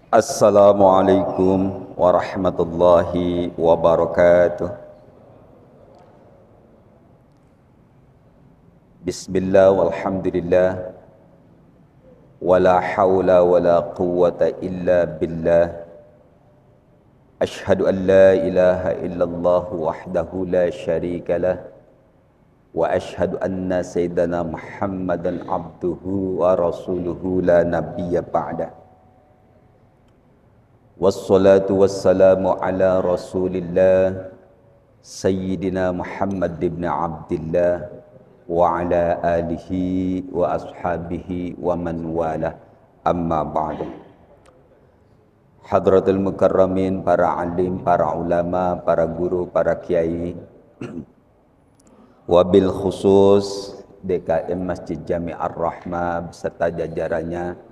Assalamualaikum warahmatullahi wabarakatuh. Bismillah walhamdulillah wala hawla wala quwwata illa billah. Ashhadu an la ilaha illallah wahdahu la syarika lah wa ashhadu anna sayyidana Muhammadan abduhu wa rasuluhu la nabiyya ba'dah. Wassalatu wassalamu ala rasulillah Sayyidina Muhammad ibn Abdillah wa ala alihi wa ashabihi wa man wala, amma ba'du. Hadratul mukarramin, para alim, para ulama, para guru, para kiai, wabil khusus DKM Masjid Jami Ar-Rahmah beserta jajarannya,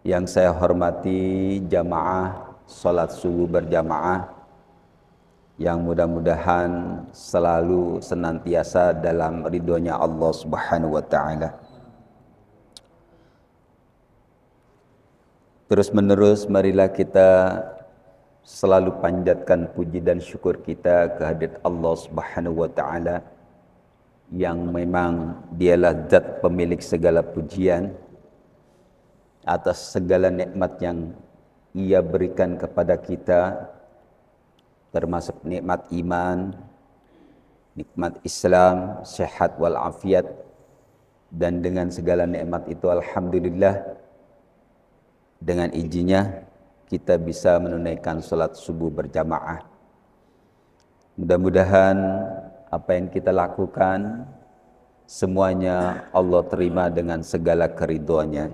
yang saya hormati jamaah salat subuh berjamaah yang mudah-mudahan selalu senantiasa dalam ridhonya Allah Subhanahu wa taala. Terus menerus marilah kita selalu panjatkan puji dan syukur kita kehadirat Allah Subhanahu wa taala yang memang dialah zat pemilik segala pujian atas segala nikmat yang Ia berikan kepada kita, termasuk nikmat iman, nikmat Islam, sehat walafiat, dan dengan segala nikmat itu alhamdulillah dengan izinnya kita bisa menunaikan salat subuh berjamaah. Mudah-mudahan apa yang kita lakukan semuanya Allah terima dengan segala keridhoannya.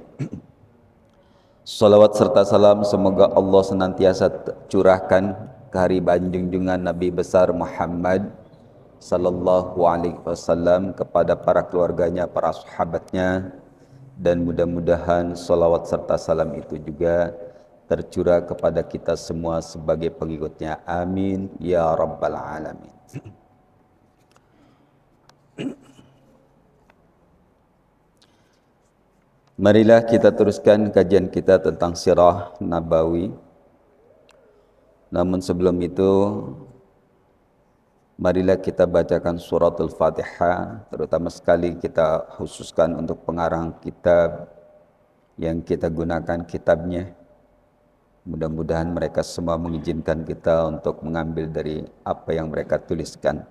Salawat serta salam semoga Allah senantiasa curahkan ke haribaan junjungan Nabi besar Muhammad sallallahu alaihi wasallam kepada para keluarganya, para sahabatnya, dan mudah-mudahan salawat serta salam itu juga tercurah kepada kita semua sebagai pengikutnya. Amin ya rabbal alamin. Marilah kita teruskan kajian kita tentang sirah nabawi. Namun sebelum itu, marilah kita bacakan suratul Fatihah, terutama sekali kita khususkan untuk pengarang kitab yang kita gunakan kitabnya. Mudah-mudahan mereka semua mengizinkan kita untuk mengambil dari apa yang mereka tuliskan.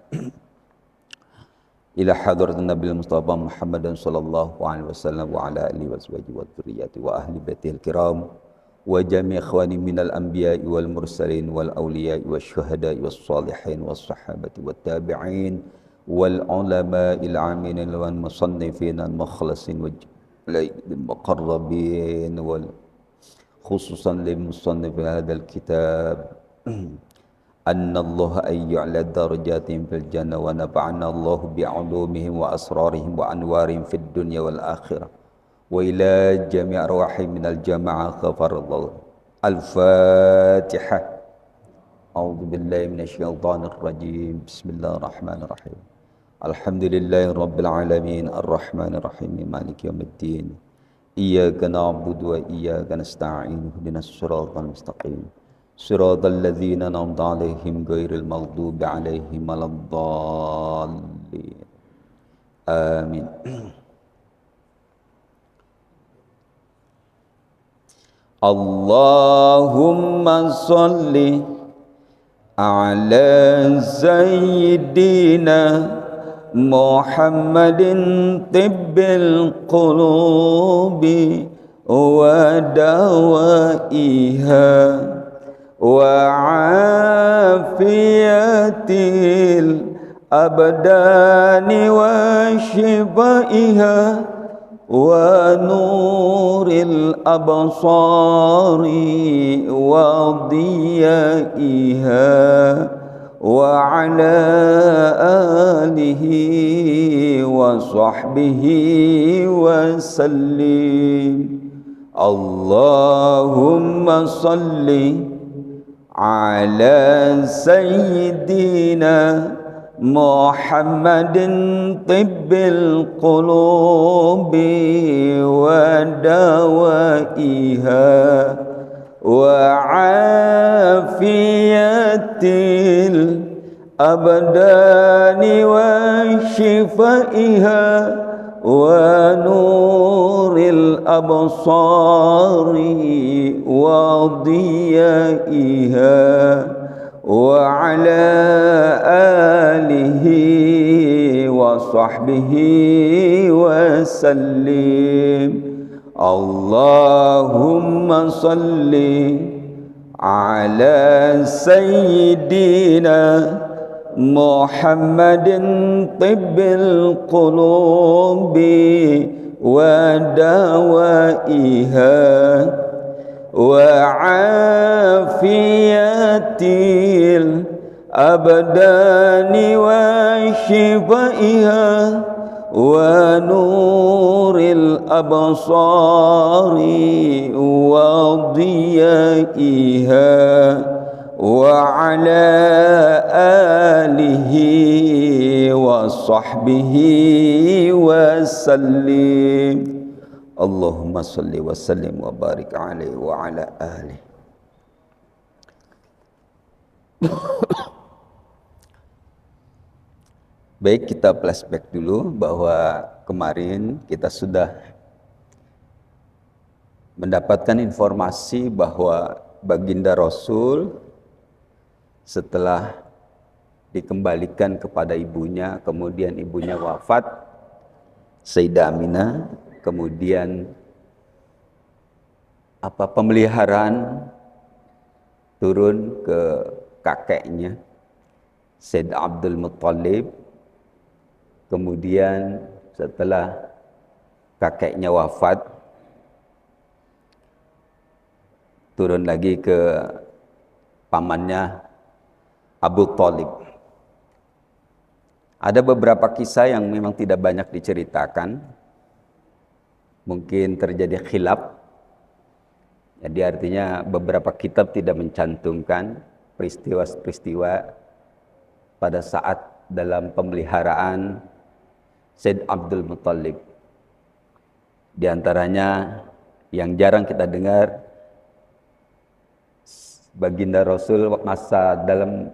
Ila hadratin Nabi Mustafa Muhammadan sallallahu alaihi wasallam wa ala alihi wa sahbihi wa dzurriyyati wa ahli baitihil kiram wa jami' ikhwani minal anbiya'i wal mursalin wal awliya'i wasyuhada'i was salihin was sahabati wat tabi'in wal ulama'il 'amilin wal musannifin al mukhlasin wal muqarrabin wal khususan lil musannif hadzal kitab أن الله أن يعلى درجاتهم في الجنة ونفعنا الله بعلومهم وأسرارهم وأنوارهم في الدنيا والآخرة وإلى جميع أرواحهم من الجماعة غفر الله. الفاتحة. أعوذ بالله من الشيطان الرجيم. بسم الله الرحمن الرحيم. الحمد لله رب العالمين الرحمن الرحيم مالك يوم الدين إياك نعبد وإياك نستعين اهدنا الصراط المستقيم صراط الذين أنعمت عليهم غير المغضوب عليهم ولا الضالين آمين. اللهم صل على سيدنا محمد طب القلوب ودوائها وعافية الأبدان وشفائها ونور الأبصار وضيائها وعلى آله وصحبه وسلم. اللهم صل على سيدنا محمد طب القلوب ودوائها وعافية الأبدان وشفائها ونور الأبصار وضيائها وعلى آله وصحبه وسلم. اللهم صل على سيدنا محمد طب القلوب ودوائها وعافية الأبدان وشفائها ونور الأبصار وضيائها وعلى آله وصحبه وسلم. Allahumma salli wa sallim wa barik alaihi wa ala alihi. Baik, kita flashback dulu bahwa kemarin kita sudah mendapatkan informasi bahwa baginda Rasul setelah dikembalikan kepada ibunya, kemudian ibunya wafat, Sayyidah Aminah, kemudian pemeliharaan turun ke kakeknya Said Abdul Muttalib. Kemudian setelah kakeknya wafat, turun lagi ke pamannya Abu Thalib. Ada beberapa kisah yang memang tidak banyak diceritakan, mungkin terjadi khilaf. Jadi artinya beberapa kitab tidak mencantumkan peristiwa-peristiwa pada saat dalam pemeliharaan Said Abdul Muttalib. Di antaranya yang jarang kita dengar, baginda Rasul masa dalam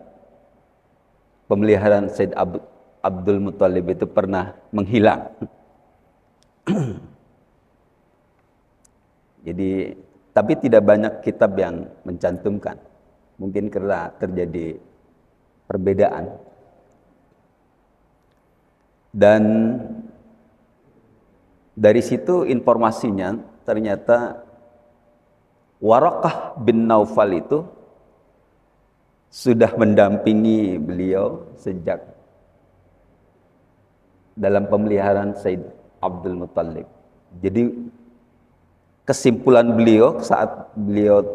pemeliharaan Said Abdul Muttalib itu pernah menghilang. Jadi, tapi tidak banyak kitab yang mencantumkan. Mungkin karena terjadi perbedaan. Dan dari situ informasinya ternyata Waraqah bin Naufal itu sudah mendampingi beliau sejak dalam pemeliharaan Said Abdul Muttalib. Jadi kesimpulan beliau saat beliau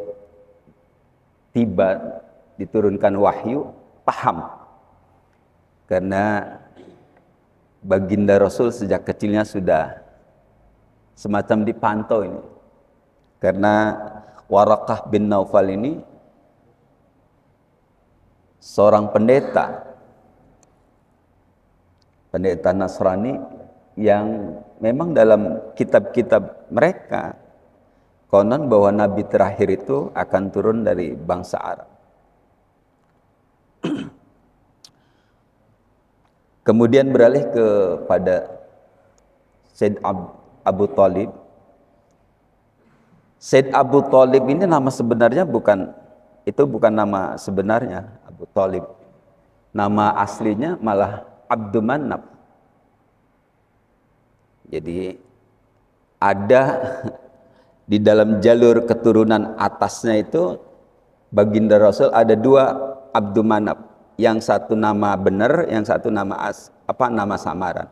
tiba diturunkan wahyu, paham. Karena baginda Rasul sejak kecilnya sudah semacam dipantau ini. Karena Waraqah bin Naufal ini seorang pendeta Nasrani yang memang dalam kitab-kitab mereka konon bahwa nabi terakhir itu akan turun dari bangsa Arab. Kemudian beralih kepada Said Abu Thalib. Said Abu Thalib ini nama sebenarnya bukan nama sebenarnya Abu Thalib. Nama aslinya malah Abdul Manaf. Jadi ada di dalam jalur keturunan atasnya itu baginda Rasul ada dua Abdul Manaf. Yang satu nama benar, yang satu nama nama samaran.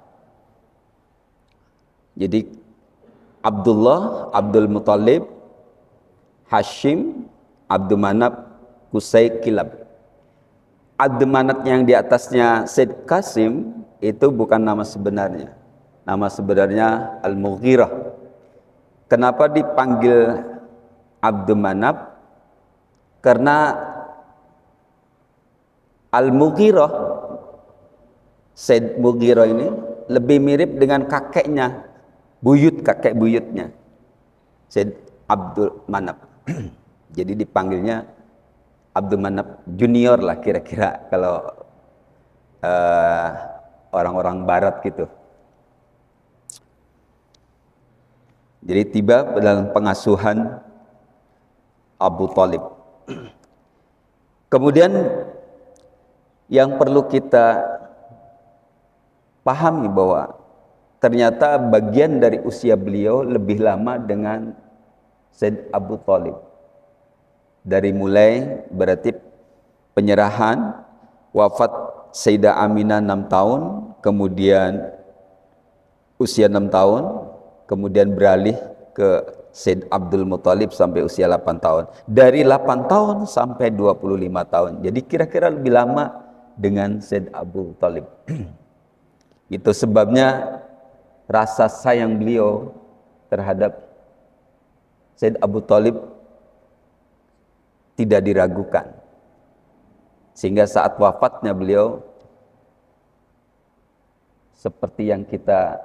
Jadi Abdullah, Abdul Muttalib, Hashim, Abdul Manaf, Qusay, Kilab. Abdul Manaf yang di atasnya Said Qasim itu bukan nama sebenarnya. Nama sebenarnya Al-Mughirah. Kenapa dipanggil Abdul Manaf? Karena Al-Mughirah, Said Mughirah ini lebih mirip dengan kakek buyutnya Said Abdul Manaf. Jadi dipanggilnya Abdul Manaf Junior lah kira-kira kalau orang-orang barat gitu. Jadi tiba dalam pengasuhan Abu Thalib. Kemudian yang perlu kita pahami bahwa ternyata bagian dari usia beliau lebih lama dengan Said Abu Thalib. Dari mulai berarti penyerahan, wafat Sayyidah Aminah 6 tahun, kemudian usia 6 tahun, kemudian beralih ke Said Abdul Muthalib sampai usia 8 tahun. Dari 8 tahun sampai 25 tahun. Jadi kira-kira lebih lama dengan Said Abu Thalib. Itu sebabnya rasa sayang beliau terhadap Said Abu Thalib tidak diragukan. Sehingga saat wafatnya beliau, seperti yang kita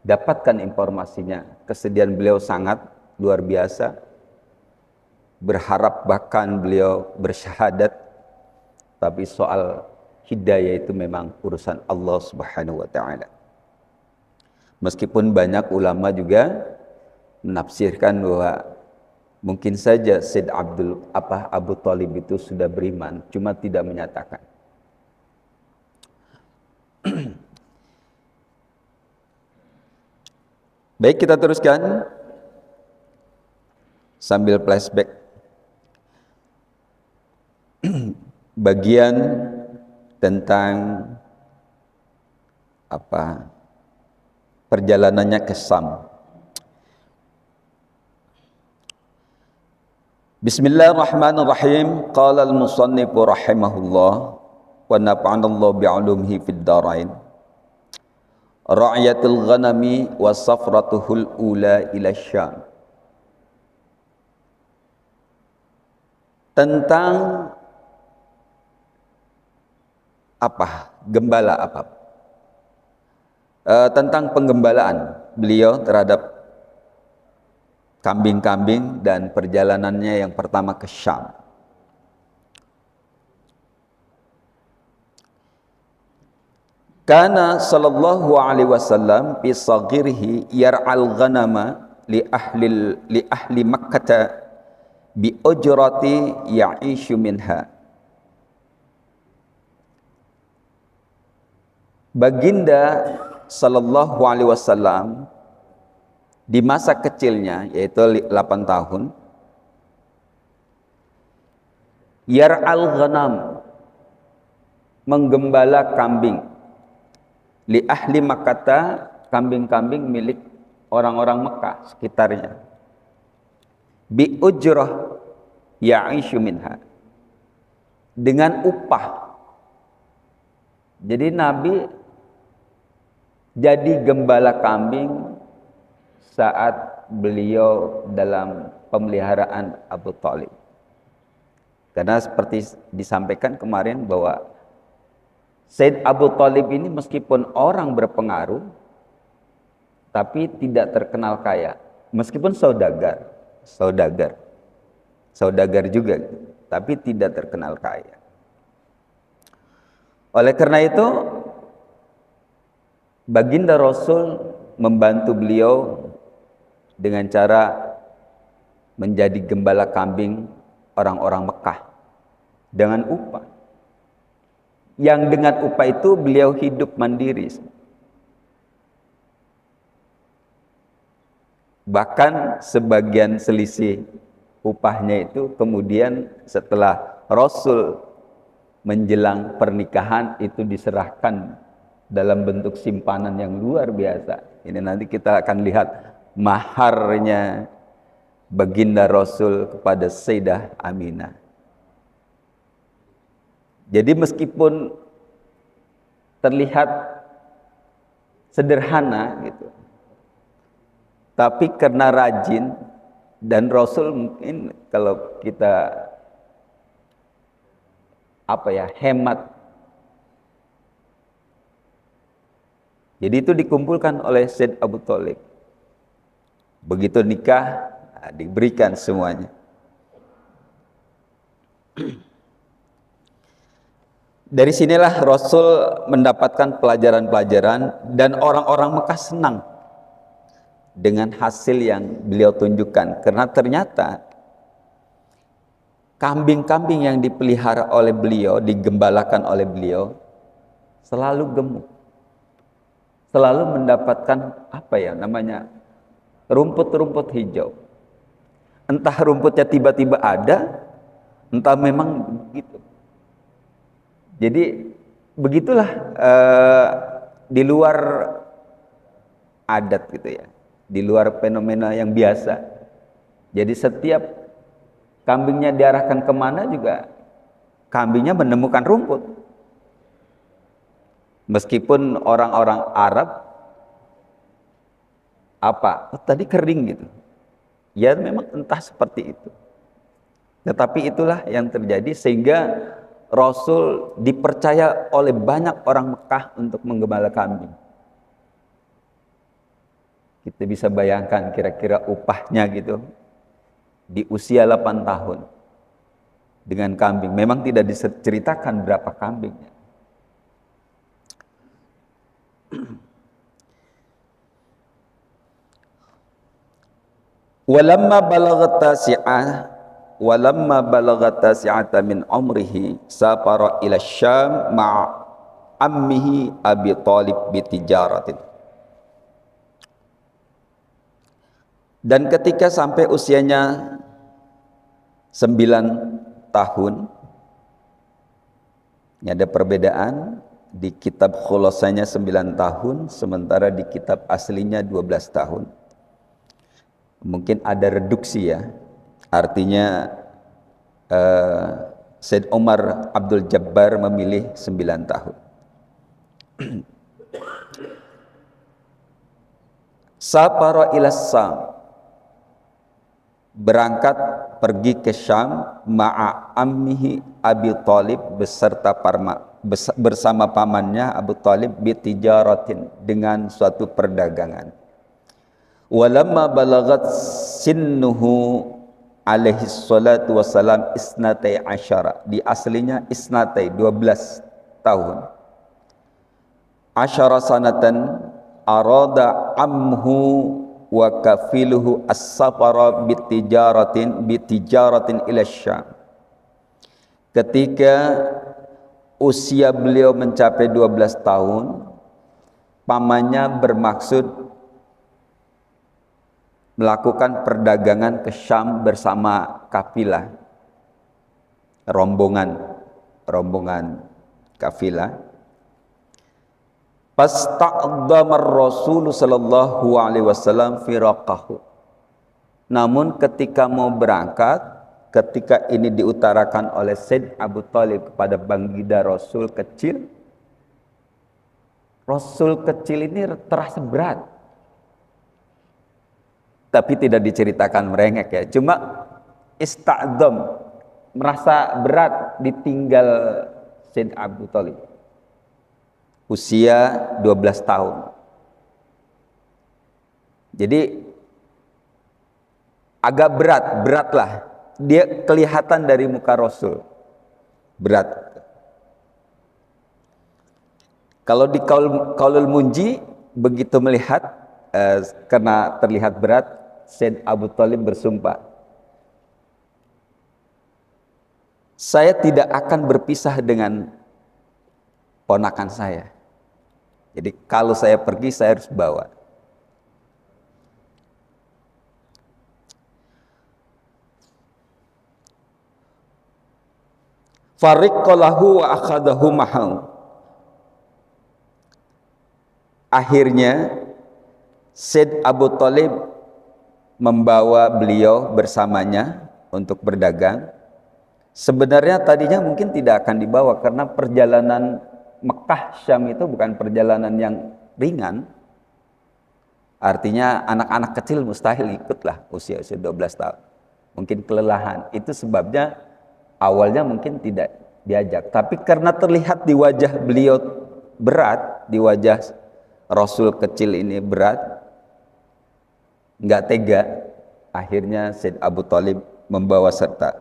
dapatkan informasinya, kesedihan beliau sangat luar biasa. Berharap bahkan beliau bersyahadat, tapi soal hidayah itu memang urusan Allah Subhanahu wa taala. Meskipun banyak ulama juga menafsirkan bahwa mungkin saja Said Abu Thalib itu sudah beriman, cuma tidak menyatakan. Baik, kita teruskan sambil flashback. Bagian tentang perjalanannya ke Syam. Bismillahirrahmanirrahim. Qala al-musannif rahimahullah wa nafa'anallahu bi'ulumihi fid dharain. Ra'yatul ghanami wa safratuhul ula ila Syam. Tentang gembala tentang penggembalaan beliau terhadap kambing-kambing dan perjalanannya yang pertama ke Syam. Kana sallallahu alaihi wasallam fi saghirihi yar'al ghanama li ahli Makkah bi ujrati ya'ishu minha. Baginda sallallahu alaihi wasallam di masa kecilnya, yaitu 8 tahun, yar'al ghanam, menggembala kambing, li ahli Makkah, kambing-kambing milik orang-orang Mekah sekitarnya, bi ujrah ya'ishu minha, dengan upah. Jadi Nabi jadi gembala kambing saat beliau dalam pemeliharaan Abu Thalib. Karena seperti disampaikan kemarin bahwa Said Abu Thalib ini meskipun orang berpengaruh, tapi tidak terkenal kaya. Meskipun saudagar juga, tapi tidak terkenal kaya. Oleh karena itu, Baginda Rasul membantu beliau dengan cara menjadi gembala kambing orang-orang Mekah dengan upah. Yang dengan upah itu beliau hidup mandiri. Bahkan sebagian selisih upahnya itu kemudian setelah Rasul menjelang pernikahan itu diserahkan dalam bentuk simpanan yang luar biasa. Ini nanti kita akan lihat maharnya Baginda Rasul kepada Sayyidah Aminah. Jadi meskipun terlihat sederhana gitu, tapi karena rajin, dan Rasul mungkin kalau kita hemat. Jadi itu dikumpulkan oleh Said Abu Thalib. Begitu nikah, diberikan semuanya. Dari sinilah Rasul mendapatkan pelajaran-pelajaran dan orang-orang Mekah senang dengan hasil yang beliau tunjukkan, karena ternyata kambing-kambing yang dipelihara oleh beliau, digembalakan oleh beliau, selalu gemuk, selalu mendapatkan rumput-rumput hijau. Entah rumputnya tiba-tiba ada, entah memang begitu. Jadi begitulah di luar adat gitu ya, di luar fenomena yang biasa. Jadi setiap kambingnya diarahkan kemana juga kambingnya menemukan rumput. Meskipun orang-orang Arab tadi kering gitu. Ya memang entah seperti itu. Tetapi itulah yang terjadi sehingga Rasul dipercaya oleh banyak orang Mekah untuk menggembala kambing. Kita bisa bayangkan kira-kira upahnya gitu di usia 8 tahun dengan kambing. Memang tidak diceritakan berapa kambingnya. Walamma balaghat tasi'ata min umrihi safara ila Syam ma'a ammihi Abi Thalib bitijaratin. Dan ketika sampai usianya 9 tahun, ini ada perbedaan, di kitab Khulasanya 9 tahun, sementara di kitab aslinya 12 tahun. Mungkin ada reduksi ya, artinya Said Umar Abdul Jabbar memilih 9 tahun. Safara ila Syam, berangkat pergi ke Syam ma'a ammihi Abi Thalib bersama pamannya Abu Thalib bitijaratin, dengan suatu perdagangan. Walamma balagat sinnuhu alaihi salatu wassalam isnatai asyara, di aslinya isnatai 12 tahun. Asyara sanatan arada amhu wa kafiluhu as-safara bitijaratin ila Syam. Ketika usia beliau mencapai 12 tahun, pamannya bermaksud melakukan perdagangan ke Syam bersama kafilah, rombongan kafilah. Fasta'dhamar Rasul sallallahu alaihi wasallam firaqahu. Namun ketika mau berangkat, ketika ini diutarakan oleh Said Abu Thalib kepada baginda Rasul kecil ini terasa berat. Tapi tidak diceritakan merengek ya, cuma ista'dham, merasa berat ditinggal Said Abu Thalib. Usia 12 tahun. Jadi agak beratlah. Dia kelihatan dari muka Rasul. Berat. Kalau di Qaulul Munji begitu melihat karena terlihat berat, Said Abu Thalib bersumpah, saya tidak akan berpisah dengan ponakan saya. Jadi kalau saya pergi, saya harus bawa. Fariqalahu wa akhadahu mahau. Akhirnya Said Abu Thalib membawa beliau bersamanya untuk berdagang. Sebenarnya tadinya mungkin tidak akan dibawa, karena perjalanan Mekah Syam itu bukan perjalanan yang ringan. Artinya anak-anak kecil mustahil ikutlah usia 12 tahun. Mungkin kelelahan. Itu sebabnya awalnya mungkin tidak diajak. Tapi karena terlihat di wajah beliau berat, di wajah Rasul kecil ini berat, nggak tega, akhirnya Said Abu Thalib membawa serta.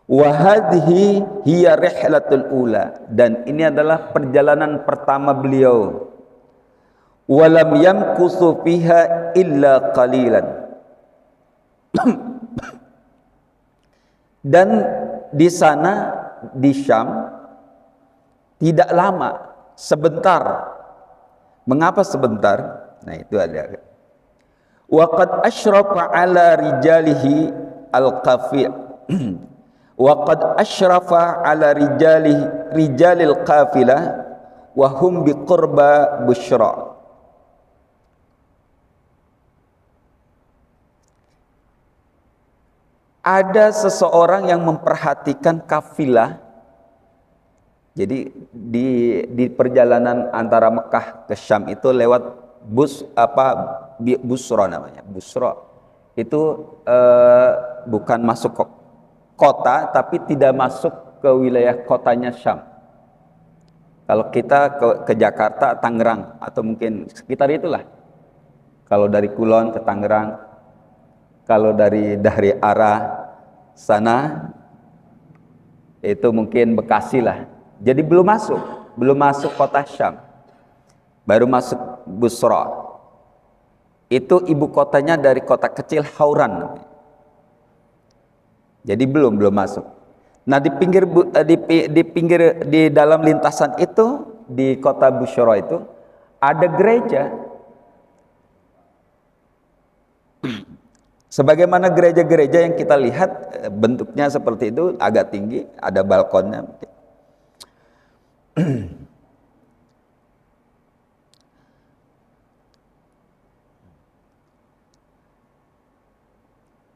Wa hadhihi hiya rihlatul ula, dan ini adalah perjalanan pertama beliau. Walam yamkusu fiha illa qalilan. Dan di sana di Syam tidak lama, sebentar. Mengapa sebentar? Nah, itu ada. Wa qad asyrafa ala rijalihi al-qafi' wa qad asyrafa ala rijalil qafilah wa hum bi qurba Busyra. Ada seseorang yang memperhatikan kafilah. Jadi di perjalanan antara Mekah ke Syam itu lewat Busra namanya. Busra itu bukan masuk kota, tapi tidak masuk ke wilayah kotanya Syam. Kalau kita ke Jakarta, Tangerang, atau mungkin sekitar itulah. Kalau dari Kulon ke Tangerang, kalau dari arah sana itu mungkin Bekasi lah. Jadi belum masuk kota Syam. Baru masuk Busra. Itu ibu kotanya dari kota kecil Hauran namanya. Jadi belum masuk. Nah, di dalam lintasan itu, di kota Busra itu ada gereja. Sebagaimana gereja-gereja yang kita lihat bentuknya seperti itu, agak tinggi, ada balkonnya.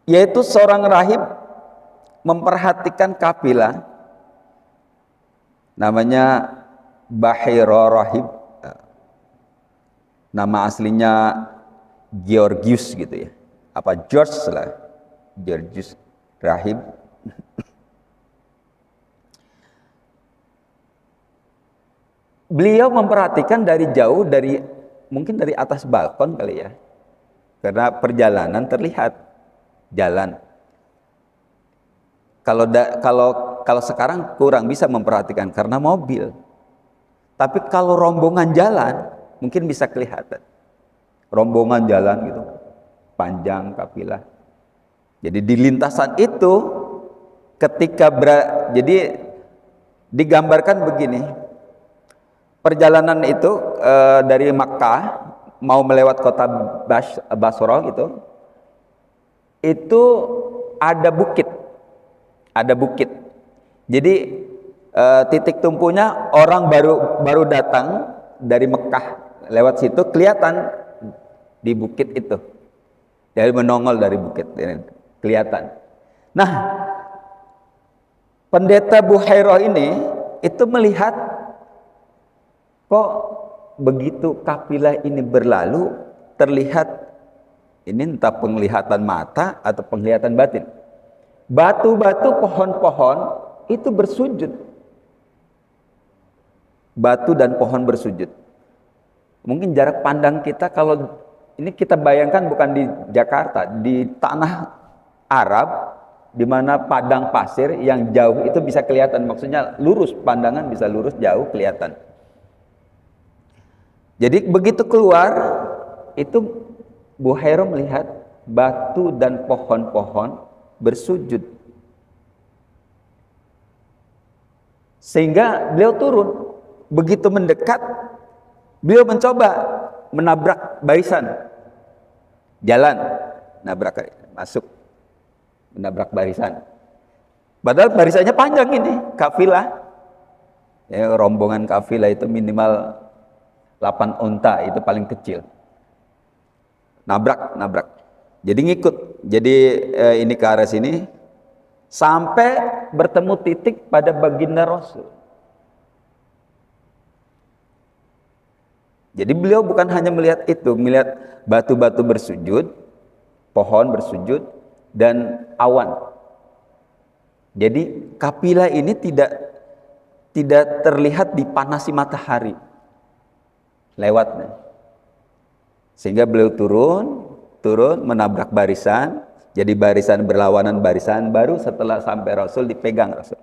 Yaitu seorang rahib memperhatikan kafilah, namanya Bahira Rahib, nama aslinya Georgius gitu ya, apa George lah, Georgius Rahib. Beliau memperhatikan dari jauh, mungkin dari atas balkon kali ya, karena perjalanan terlihat jalan. Kalau sekarang kurang bisa memperhatikan karena mobil. Tapi kalau rombongan jalan mungkin bisa kelihatan. Rombongan jalan gitu, panjang kafilah. Jadi di lintasan itu jadi digambarkan begini. Perjalanan itu dari Makkah mau melewat kota Basra gitu. Itu ada bukit. Jadi titik tumpunya orang baru datang dari Mekah lewat situ kelihatan di bukit itu. Jadi menongol dari bukit ini kelihatan. Nah, pendeta Buhairah ini itu melihat kok begitu kafilah ini berlalu terlihat ini entah penglihatan mata atau penglihatan batin. Batu-batu, pohon-pohon itu bersujud. Batu dan pohon bersujud. Mungkin jarak pandang kita, kalau ini kita bayangkan bukan di Jakarta, di tanah Arab, di mana padang pasir yang jauh itu bisa kelihatan. Maksudnya lurus, pandangan bisa lurus, jauh kelihatan. Jadi begitu keluar, itu Buhairah melihat batu dan pohon-pohon bersujud. Sehingga beliau turun. Begitu mendekat, beliau mencoba menabrak barisan. Jalan, menabrak barisan. Padahal barisannya panjang ini, kafilah. Ya, rombongan kafilah itu minimal 8 unta, itu paling kecil. Nabrak. Jadi ngikut. Jadi ini ke arah sini sampai bertemu titik pada baginda Rasul. Jadi beliau bukan hanya melihat itu, melihat batu-batu bersujud, pohon bersujud, dan awan. Jadi kafilah ini tidak terlihat dipanasi matahari lewatnya. Sehingga beliau turun menabrak barisan, Jadi barisan berlawanan, barisan baru setelah sampai Rasul dipegang Rasul.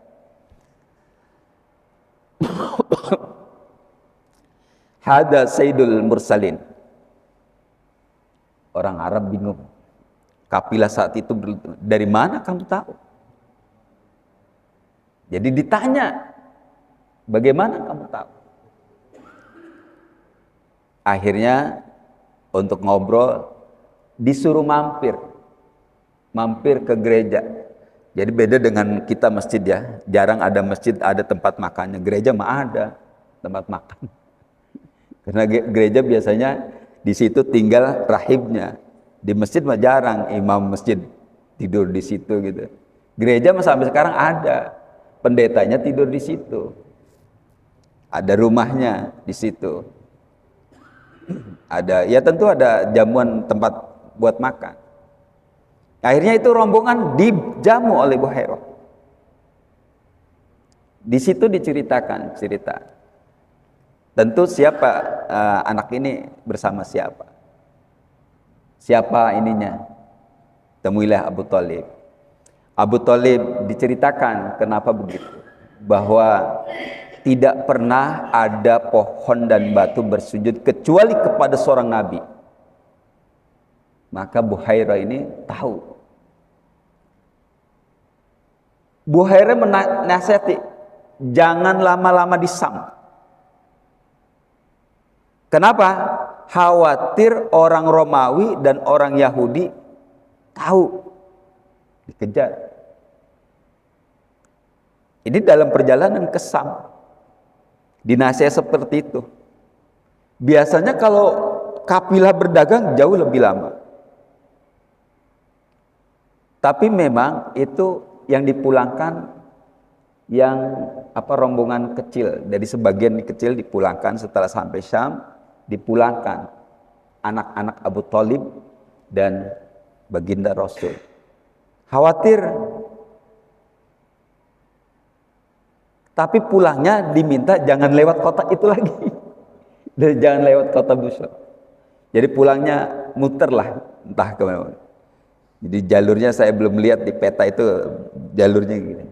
Hada Sayyidul Mursalin. Orang Arab bingung. Kafilah saat itu dari mana kamu tahu? Jadi ditanya, bagaimana kamu tahu? Akhirnya untuk ngobrol disuruh mampir ke gereja. Jadi beda dengan kita masjid ya. Jarang ada masjid ada tempat makannya. Gereja mah ada tempat makan. Karena gereja biasanya di situ tinggal rahibnya. Di masjid mah jarang imam masjid tidur di situ gitu. Gereja mah sampai sekarang ada. Pendetanya tidur di situ. Ada rumahnya di situ. Ada, ya tentu ada jamuan tempat buat makan. Akhirnya itu rombongan dijamu oleh Buhairah. Di situ diceritakan cerita. Tentu siapa anak ini bersama siapa? Siapa ininya? Temuilah Abu Thalib. Abu Thalib diceritakan kenapa begitu. Bahwa tidak pernah ada pohon dan batu bersujud kecuali kepada seorang nabi. Maka Buhairah ini tahu. Buhairah menasihati, jangan lama-lama di Sam. Kenapa? Khawatir orang Romawi dan orang Yahudi tahu, dikejar. Ini dalam perjalanan ke Sam. Dinasihati seperti itu. Biasanya kalau kafilah berdagang jauh lebih lama. Tapi memang itu yang dipulangkan yang rombongan kecil, dari sebagian kecil dipulangkan setelah sampai Syam, dipulangkan anak-anak Abu Thalib dan baginda Rasul. Khawatir. Tapi pulangnya diminta jangan lewat kota itu lagi. Dan jangan lewat kota Busra. Jadi pulangnya muterlah entah ke mana. Jadi jalurnya saya belum lihat di peta itu jalurnya gini.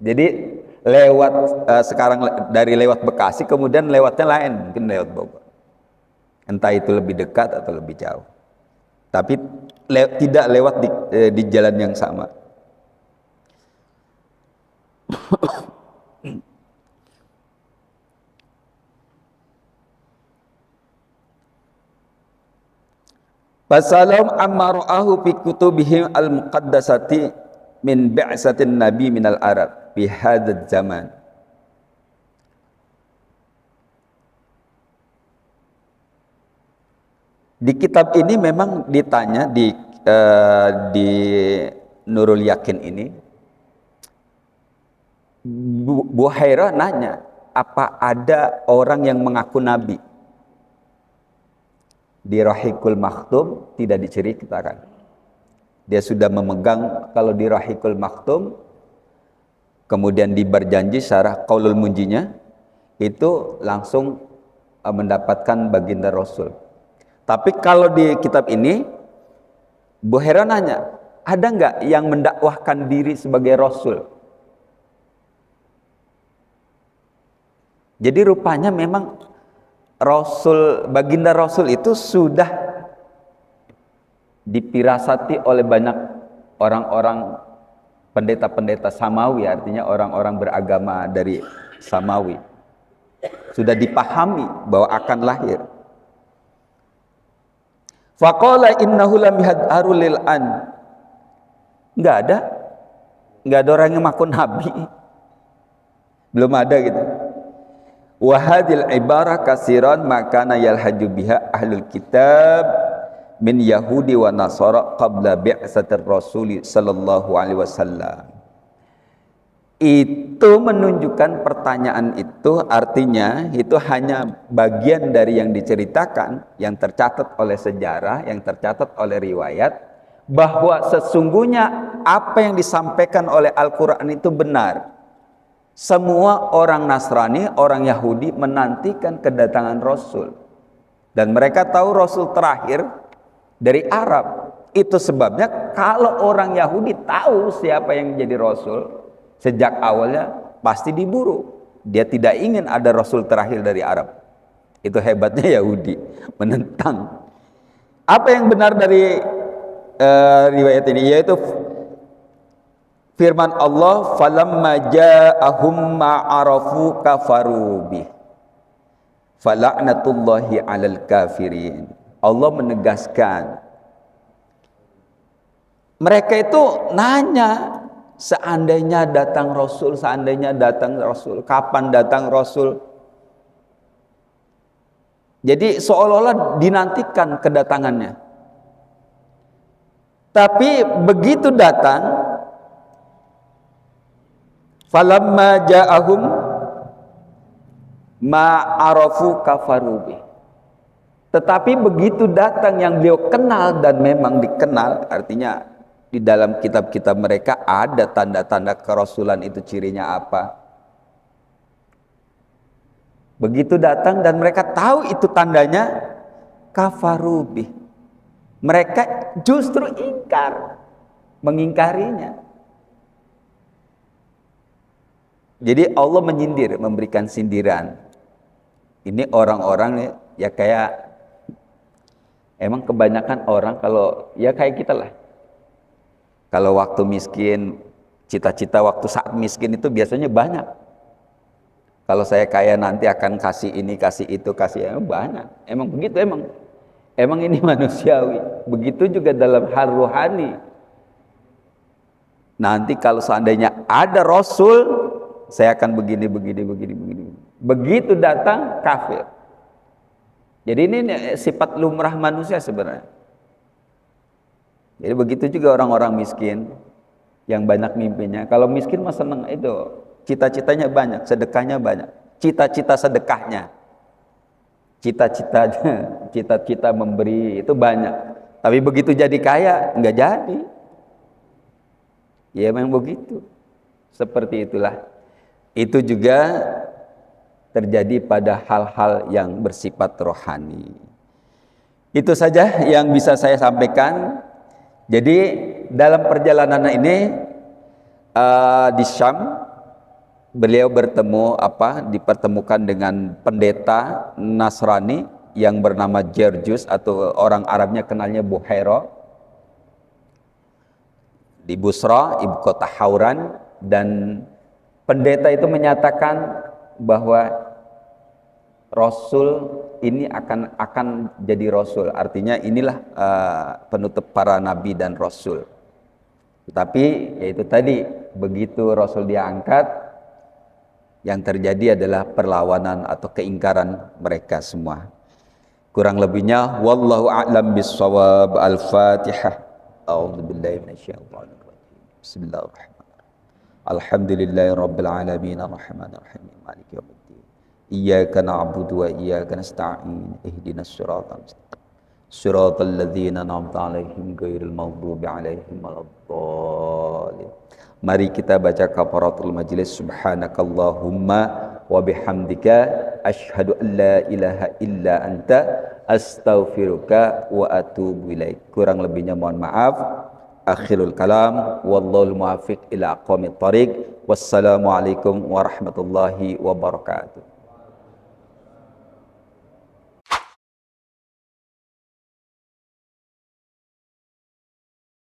Jadi lewat sekarang dari lewat Bekasi kemudian lewatnya lain, mungkin lewat Bogor. Entah itu lebih dekat atau lebih jauh. Tapi tidak lewat di jalan yang sama. Fasalahum amma ra'ahu fi kutubihim al-muqaddasati min bi'satin nabi minal Arab fi hadzal zaman. Di kitab ini memang ditanya di Nurul Yakin ini, Buhairah nanya, apa ada orang yang mengaku nabi? Di Rahikul Maktum tidak diceritakan. Dia sudah memegang kalau di Rahikul Maktum, kemudian di berjanji syarah Qaulul Munjinya, itu langsung mendapatkan baginda Rasul. Tapi kalau di kitab ini, Buhairah nanya, ada nggak yang mendakwahkan diri sebagai Rasul? Jadi rupanya memang Rasul, baginda Rasul itu sudah dipirasati oleh banyak orang-orang pendeta-pendeta Samawi, artinya orang-orang beragama dari Samawi. Sudah dipahami bahwa akan lahir. Faqala innahu lam yadharu lil an. Enggak ada orang yang mengaku nabi. Belum ada gitu. Wa hadhil ibarah kasiran makana yalhaju biha ahlul kitab min Yahudi wa Nasara qabla bi'satir Rasul sallallahu alaihi wasallam. Itu menunjukkan pertanyaan itu artinya itu hanya bagian dari yang diceritakan, yang tercatat oleh sejarah, yang tercatat oleh riwayat, bahwa sesungguhnya apa yang disampaikan oleh Al-Quran itu benar. Semua orang Nasrani, orang Yahudi menantikan kedatangan Rasul. Dan mereka tahu Rasul terakhir dari Arab. Itu sebabnya kalau orang Yahudi tahu siapa yang jadi rasul, sejak awalnya pasti diburu. Dia tidak ingin ada rasul terakhir dari Arab. Itu hebatnya Yahudi, menentang. Apa yang benar dari riwayat ini? Yaitu firman Allah, falamma ja'ahum ma'arafu kafaru bih fala'natullahi 'alal kafirin. Allah menegaskan, mereka itu nanya, seandainya datang Rasul, kapan datang Rasul? Jadi seolah-olah dinantikan kedatangannya. Tapi begitu datang, falamma ja'ahum ma'arafu kafarubi. Tetapi begitu datang yang beliau kenal, dan memang dikenal, artinya di dalam kitab-kitab mereka ada tanda-tanda kerasulan, itu cirinya apa. Begitu datang dan mereka tahu itu tandanya, kafarubi. Mereka justru mengingkarinya. Jadi Allah menyindir, memberikan sindiran. Ini orang-orang ya kayak, emang kebanyakan orang kalau ya kayak kita lah. Kalau waktu miskin, cita-cita waktu saat miskin itu biasanya banyak. Kalau saya kaya nanti akan kasih ini, kasih itu, kasih banyak. Emang begitu, emang ini manusiawi. Begitu juga dalam hal rohani. Nanti kalau seandainya ada Rasul, saya akan begini. Begitu datang, kafir. Jadi ini sifat lumrah manusia sebenarnya. Jadi begitu juga orang-orang miskin yang banyak mimpinya. Kalau miskin mah seneng itu, cita-citanya banyak, sedekahnya banyak. Cita-cita sedekahnya, cita-cita memberi itu banyak. Tapi begitu jadi kaya, enggak jadi. Ya memang begitu. Seperti itulah. Itu juga terjadi pada hal-hal yang bersifat rohani. Itu saja yang bisa saya sampaikan. Jadi dalam perjalanan ini di Syam, beliau dipertemukan dengan pendeta Nasrani yang bernama Gerjus, atau orang Arabnya kenalnya Buhaira, di Busra, ibu kota Hauran. Dan pendeta itu menyatakan bahwa Rasul ini akan jadi Rasul, artinya inilah penutup para nabi dan Rasul. Tetapi yaitu tadi, begitu Rasul diangkat, yang terjadi adalah perlawanan atau keingkaran mereka semua. Kurang lebihnya wallahu a'lam bissawab. Al-Fatihah. A'udzubillahi minasyaitonir rajim. Bismillahirrahmanirrahim. Alhamdulillahirabbil alamin arrahmanir rahim maliki yaumiddin. Iyyaka na'budu wa iyyaka nasta'in. Ihdinas siratal mustaqim. Siratal ladzina an'amta 'alaihim ghairil maghdubi 'alaihim waladdallin. Mari kita baca kafaratul majlis. Subhanakallahumma wa bihamdika asyhadu an la ilaha illa anta astaghfiruka wa atubu ilaik. Kurang lebihnya mohon maaf. Akhirul kalam, wallahul muwaffiq ila aqwamit thariq. Wassalamualaikum warahmatullahi wabarakatuh.